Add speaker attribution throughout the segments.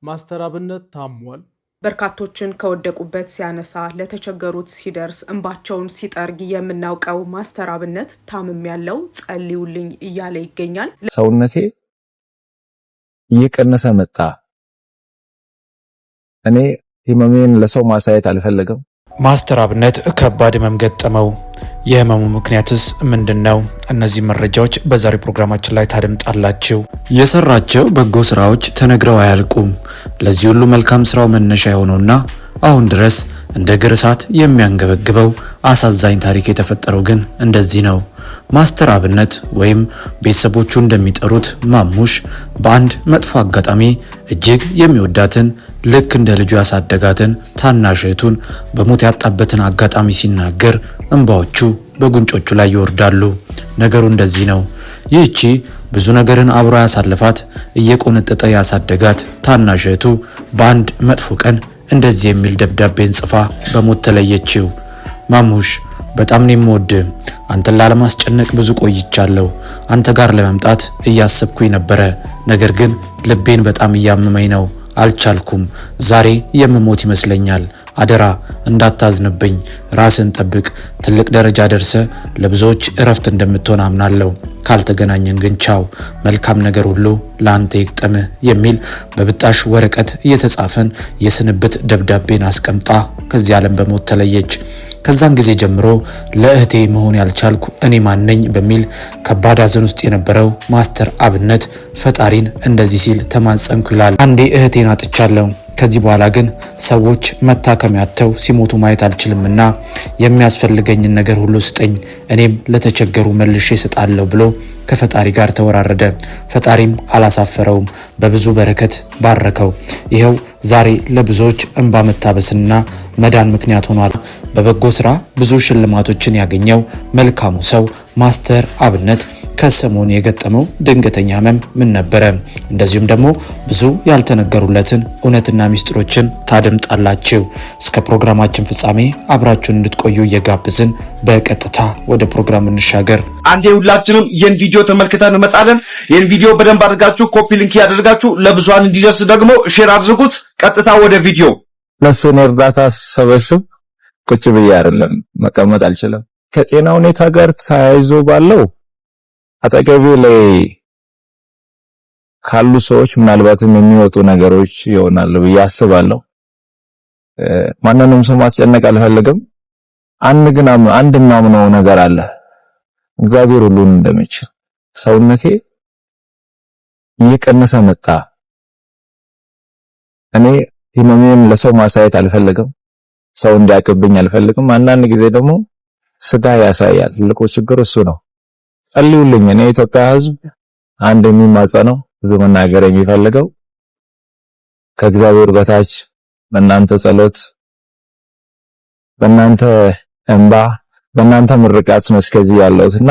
Speaker 1: ማስተር አብነት ታሟል።
Speaker 2: በርካቶችን ከወደቁበት ሲያነሳ ለተቸገሩት ሲደርስ እንባቸውን ሲጠርግ የምናውቀው ማስተር አብነት ታምም ያለው ጸልዩልኝ እያለ ይገኛል።
Speaker 3: ሰውነቴ እየቀነሰ መጣ። እኔ ህመሜን ለሰው ማሳየት አልፈለግም።
Speaker 4: ማስተር አብነት ከባድ ህመም ገጠመው። የህመሙ ምክንያትስ ምንድነው? እነዚህ መረጃዎች በዛሬው ፕሮግራማችን ላይ ታደምጣላችሁ። የሰራቸው በጎ ስራዎች ተነግረው አያልቁም። ለዚህ ሁሉ መልካም ስራው መነሻ የሆነውና አሁን ድረስ እንደ ግርሳት የሚያንገበግበው አሳዛኝ ታሪክ የተፈጠረው ግን እንደዚህ ነው። ማስተር አብነት ወይም ቤተሰቦቹ እንደሚጠሩት ማሙሽ በአንድ መጥፎ አጋጣሚ እጅግ የሚወዳትን ልክ እንደ ልጁ ያሳደጋትን ታናሽ እህቱን በሞት ያጣበትን አጋጣሚ ሲናገር እንባዎቹ በጉንጮቹ ላይ ይወርዳሉ። ነገሩ እንደዚህ ነው። ይህቺ ብዙ ነገርን አብሮ ያሳለፋት እየቆነጠጠ ያሳደጋት ታናሽ እህቱ በአንድ መጥፎ ቀን እንደዚህ የሚል ደብዳቤን ጽፋ በሞት ተለየችው። ማሙሽ በጣም ነው የምወድህ። አንተን ላለማስጨነቅ ብዙ ቆይቻለሁ። አንተ ጋር ለመምጣት እያሰብኩኝ ነበረ። ነገር ግን ልቤን በጣም እያመመኝ ነው። አልቻልኩም። ዛሬ የምሞት ይመስለኛል። አደራ እንዳታዝንብኝ፣ ራስን ጠብቅ። ትልቅ ደረጃ ደርሰ ለብዙዎች እረፍት እንደምትሆን አምናለሁ። ካልተገናኘን ግን ቻው፣ መልካም ነገር ሁሉ ለአንተ ይግጠምህ የሚል በብጣሽ ወረቀት እየተጻፈን የስንብት ደብዳቤን አስቀምጣ ከዚህ ዓለም በሞት ተለየች። ከዛን ጊዜ ጀምሮ ለእህቴ መሆን ያልቻልኩ እኔ ማነኝ በሚል ከባድ ሐዘን ውስጥ የነበረው ማስተር አብነት ፈጣሪን እንደዚህ ሲል ተማጸንኩ ይላል። አንዴ እህቴን አጥቻለሁ። ከዚህ በኋላ ግን ሰዎች መታከሚያ አጥተው ሲሞቱ ማየት አልችልምና የሚያስፈልገኝን ነገር ሁሉ ስጠኝ፣ እኔም ለተቸገሩ መልሼ እሰጣለሁ ብሎ ከፈጣሪ ጋር ተወራረደ። ፈጣሪም አላሳፈረውም፣ በብዙ በረከት ባረከው። ይሄው ዛሬ ለብዙዎች እንባ መታበስና መዳን ምክንያት ሆኗል። በበጎ ስራ ብዙ ሽልማቶችን ያገኘው መልካሙ ሰው ማስተር አብነት ከሰሞኑ የገጠመው ድንገተኛ ህመም ምን ነበረ? እንደዚሁም ደግሞ ብዙ ያልተነገሩለትን እውነትና ሚስጥሮችን ታደምጣላችሁ። እስከ ፕሮግራማችን ፍጻሜ አብራችሁን እንድትቆዩ እየጋበዝን በቀጥታ ወደ ፕሮግራም እንሻገር።
Speaker 5: አንዴ ሁላችንም ይህን ቪዲዮ ተመልክተን እንመጣለን። ይህን ቪዲዮ በደንብ አድርጋችሁ ኮፒ ሊንክ ያደርጋችሁ ለብዙሃን እንዲደርስ ደግሞ ሼር አድርጉት። ቀጥታ ወደ ቪዲዮ።
Speaker 3: ለሱን እርዳታ ሰበስብ ቁጭ ብዬ አይደለም መቀመጥ አልችልም። ከጤና ሁኔታ ጋር ተያይዞ ባለው አጠገቤ ላይ ካሉ ሰዎች ምናልባትም የሚወጡ ነገሮች ይሆናሉ ብዬ አስባለሁ። ማንንም ሰው ማስጨነቅ አልፈልግም። አንድ ማምነው ነገር አለ፣ እግዚአብሔር ሁሉን እንደሚችል። ሰውነቴ እየቀነሰ መጣ። እኔ ህመሜን ለሰው ማሳየት አልፈልግም፣ ሰው እንዲያቀብኝ አልፈልግም። አንዳንድ ጊዜ ደግሞ ስጋ ያሳያል። ትልቁ ችግር እሱ ነው። ጸልዩልኝ። እኔ ኢትዮጵያ ህዝብ አንድ የሚማጸነው ብዙ መናገር የሚፈልገው ከእግዚአብሔር በታች በእናንተ ጸሎት፣ በእናንተ እንባ፣ በእናንተ ምርቃት ነው እስከዚህ ያለውትና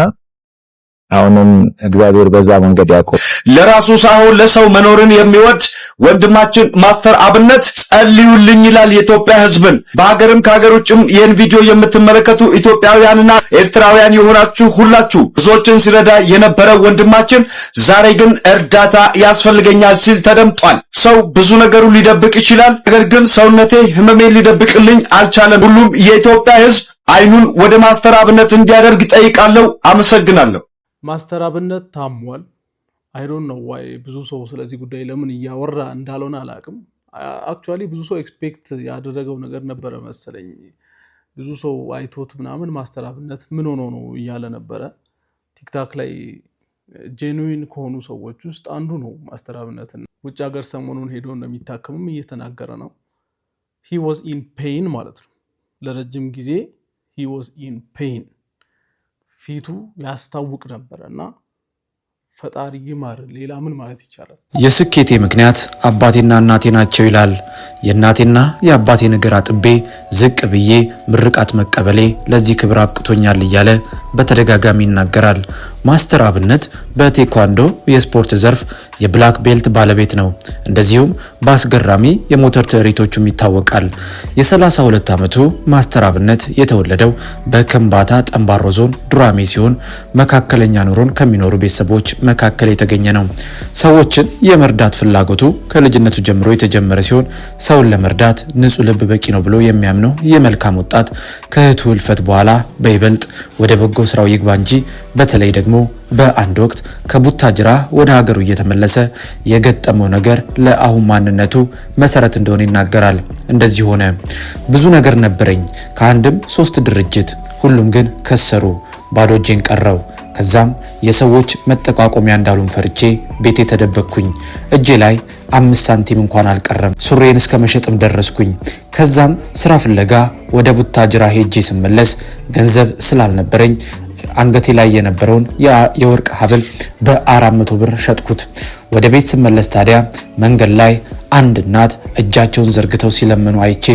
Speaker 3: አሁንም እግዚአብሔር በዛ መንገድ ያቆም።
Speaker 5: ለራሱ ሳይሆን ለሰው መኖርን የሚወድ ወንድማችን ማስተር አብነት ጸልዩልኝ ይላል የኢትዮጵያ ህዝብን። በሀገርም ከሀገር ውጭም ይህን ቪዲዮ የምትመለከቱ ኢትዮጵያውያንና ኤርትራውያን የሆናችሁ ሁላችሁ ብዙዎችን ሲረዳ የነበረ ወንድማችን ዛሬ ግን እርዳታ ያስፈልገኛል ሲል ተደምጧል። ሰው ብዙ ነገሩ ሊደብቅ ይችላል፣ ነገር ግን ሰውነቴ ህመሜን ሊደብቅልኝ አልቻለም። ሁሉም የኢትዮጵያ ህዝብ አይኑን ወደ ማስተር አብነት እንዲያደርግ ጠይቃለሁ። አመሰግናለሁ።
Speaker 1: ማስተር አብነት ታሟል። አይ ዶንት ኖ ዋይ ብዙ ሰው ስለዚህ ጉዳይ ለምን እያወራ እንዳልሆነ አላቅም። አክቹአሊ ብዙ ሰው ኤክስፔክት ያደረገው ነገር ነበረ መሰለኝ። ብዙ ሰው አይቶት ምናምን ማስተር አብነት ምን ሆኖ ነው እያለ ነበረ። ቲክታክ ላይ ጄኑዊን ከሆኑ ሰዎች ውስጥ አንዱ ነው ማስተር አብነት። ውጭ ሀገር ሰሞኑን ሄዶ እንደሚታከምም እየተናገረ ነው። he was in pain ማለት ነው። ለረጅም ጊዜ he was in pain ፊቱ ያስታውቅ ነበርና ፈጣሪ ይማር። ሌላ ምን ማለት ይቻላል?
Speaker 4: የስኬቴ ምክንያት አባቴና እናቴ ናቸው ይላል የእናቴና የአባቴን እግር አጥቤ ዝቅ ብዬ ምርቃት መቀበሌ ለዚህ ክብር አብቅቶኛል እያለ በተደጋጋሚ ይናገራል። ማስተር አብነት በቴኳንዶ የስፖርት ዘርፍ የብላክ ቤልት ባለቤት ነው። እንደዚሁም በአስገራሚ የሞተር ትርኢቶቹም ይታወቃል። የ32 ዓመቱ ማስተር አብነት የተወለደው በከምባታ ጠምባሮ ዞን ዱራሜ ሲሆን መካከለኛ ኑሮን ከሚኖሩ ቤተሰቦች መካከል የተገኘ ነው። ሰዎችን የመርዳት ፍላጎቱ ከልጅነቱ ጀምሮ የተጀመረ ሲሆን ሰውን ለመርዳት ንጹህ ልብ በቂ ነው ብሎ የሚያምነው የመልካም ወጣት ከእህቱ ህልፈት በኋላ በይበልጥ ወደ በጎ ስራው ይግባ እንጂ በተለይ ደግሞ በአንድ ወቅት ከቡታጅራ ወደ ሀገሩ እየተመለሰ የገጠመው ነገር ለአሁን ማንነቱ መሰረት እንደሆነ ይናገራል። እንደዚህ ሆነ። ብዙ ነገር ነበረኝ፣ ከአንድም 3 ድርጅት፣ ሁሉም ግን ከሰሩ፣ ባዶ እጄን ቀረው። ከዛም የሰዎች መጠቋቆሚያ እንዳሉን ፈርቼ ቤቴ ተደበቅኩኝ። እጄ ላይ 5 ሳንቲም እንኳን አልቀረም። ሱሬን እስከ መሸጥም ደረስኩኝ። ከዛም ስራ ፍለጋ ወደ ቡታጅራ ሄጄ ስመለስ ገንዘብ ስላልነበረኝ አንገቴ ላይ የነበረውን የወርቅ ሐብል በ400 ብር ሸጥኩት። ወደ ቤት ስመለስ ታዲያ መንገድ ላይ አንድ እናት እጃቸውን ዘርግተው ሲለምኑ አይቼ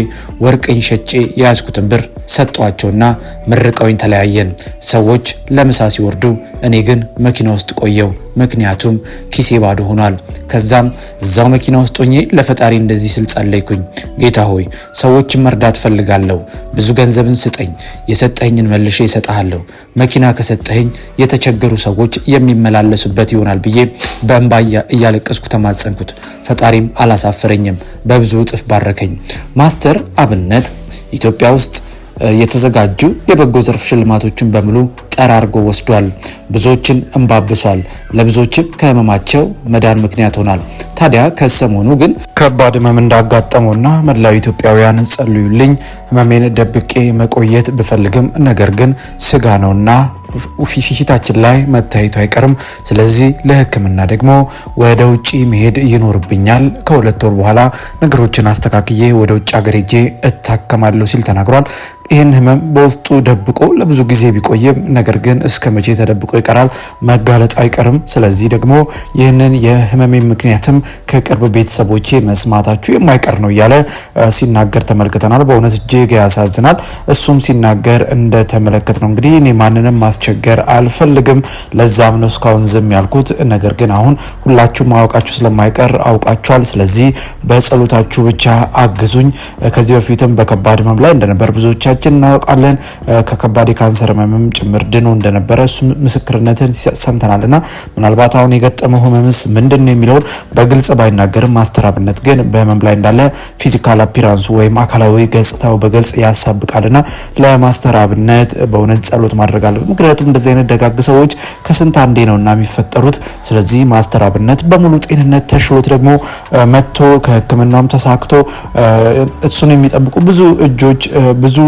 Speaker 4: ወርቅኝ ሸጬ የያዝኩትን ብር ሰጧቸውና መርቀውኝ ተለያየን። ሰዎች ለምሳ ሲወርዱ እኔ ግን መኪና ውስጥ ቆየው፣ ምክንያቱም ኪሴ ባዶ ሆኗል። ከዛም እዛው መኪና ውስጥ ሆኜ ለፈጣሪ እንደዚህ ስል ጸለይኩኝ። ጌታ ሆይ ሰዎችን መርዳት ፈልጋለሁ፣ ብዙ ገንዘብን ስጠኝ፣ የሰጠኝን መልሼ እሰጥሃለሁ። መኪና ከሰጠኝ የተቸገሩ ሰዎች የሚመላለሱበት ይሆናል ብዬ በእንባ እያለቀስኩ ተማጸንኩት። ፈጣሪም አላሳፈረኝም፣ በብዙ እጥፍ ባረከኝ። ማስተር አብነት ኢትዮጵያ ውስጥ የተዘጋጁ የበጎ ዘርፍ ሽልማቶችን በሙሉ ጠራርጎ ወስዷል። ብዙዎችን እንባብሷል፣ ለብዙዎችም ከህመማቸው መዳን ምክንያት ሆኗል። ታዲያ ከሰሞኑ ግን ከባድ ህመም እንዳጋጠመውና መላው ኢትዮጵያውያን ጸልዩልኝ፣ ህመሜን ደብቄ መቆየት ብፈልግም ነገር ግን ስጋ ነውና ፊታችን ላይ መታየቱ አይቀርም። ስለዚህ ለህክምና ደግሞ ወደ ውጪ መሄድ ይኖርብኛል። ከ2 ወር በኋላ ነገሮችን አስተካክዬ ወደ ውጭ ሀገር ሄጄ እታከማለሁ ሲል ተናግሯል። ይህን ህመም በውስጡ ደብቆ ለብዙ ጊዜ ቢቆይም ነገር ግን እስከ መቼ ተደብቆ ይቀራል? መጋለጥ አይቀርም። ስለዚህ ደግሞ ይህንን የህመሜ ምክንያትም ከቅርብ ቤተሰቦቼ መስማታችሁ የማይቀር ነው እያለ ሲናገር ተመልክተናል። በእውነት እጅግ ያሳዝናል። እሱም ሲናገር እንደተመለከት ነው እንግዲህ እኔ ማንንም ማስቸገር አልፈልግም፣ ለዛም ነው እስካሁን ዝም ያልኩት። ነገር ግን አሁን ሁላችሁም ማወቃችሁ ስለማይቀር አውቃችኋል። ስለዚህ በጸሎታችሁ ብቻ አግዙኝ። ከዚህ በፊትም በከባድ ህመም ላይ እንደነበር ብዙዎቻችን እናውቃለን። ከከባድ የካንሰር ህመምም ጭምር ድኖ እንደነበረ እሱ ምስክርነትን ሰምተናልና ምናልባት አሁን የገጠመው ህመምስ ምንድነው የሚለውን በግልጽ ባይናገርም ማስተር አብነት ግን በህመም ላይ እንዳለ ፊዚካል አፒራንሱ ወይም አካላዊ ገጽታው በግልጽ ያሳብቃልና ለማስተር አብነት በእውነት ጸሎት ማድረግ አለብን። ምክንያቱም እንደዚህ አይነት ደጋግ ሰዎች ከስንት አንዴ ነውና የሚፈጠሩት። ስለዚህ ማስተር አብነት በሙሉ ጤንነት ተሽሎት ደግሞ መጥቶ ከህክምናውም ተሳክቶ እሱን የሚጠብቁ ብዙ እጆች ብዙ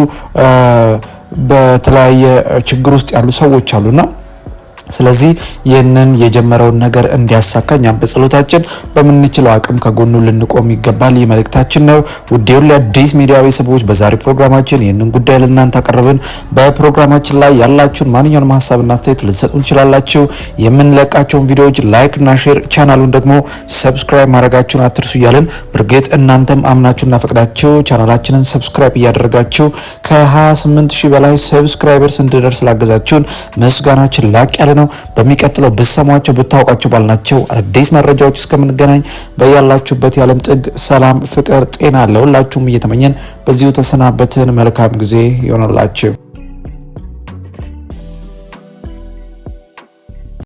Speaker 4: በተለያየ ችግር ውስጥ ያሉ ሰዎች አሉና ስለዚህ ይህንን የጀመረውን ነገር እንዲያሳካ እኛም በጸሎታችን በምንችለው አቅም ከጎኑ ልንቆም ይገባል። ይህ መልእክታችን ነው። ውዴውን ለአዲስ ሚዲያ ቤተሰቦች በዛሬ ፕሮግራማችን ይህንን ጉዳይ ለእናንተ አቀረብን። በፕሮግራማችን ላይ ያላችሁን ማንኛውንም ሀሳብና አስተያየት ልትሰጡ ትችላላችሁ። የምንለቃቸውን ቪዲዮዎች ላይክ እና ሼር፣ ቻናሉን ደግሞ ሰብስክራይብ ማድረጋችሁን አትርሱ እያልን በእርግጥ እናንተም አምናችሁና ፈቅዳችሁ ቻናላችንን ሰብስክራይብ እያደረጋችሁ ከ28000 በላይ ሰብስክራይበርስ እንድደርስ ላገዛችሁን ምስጋናችን ላቅ ያለ ነው። በሚቀጥለው ብትሰሟቸው ብታውቋቸው ባልናቸው አዲስ መረጃዎች እስከምንገናኝ በያላችሁበት የዓለም ጥግ ሰላም፣ ፍቅር፣ ጤና ለሁላችሁም እየተመኘን በዚሁ ተሰናበትን። መልካም ጊዜ ይሆንላችሁ።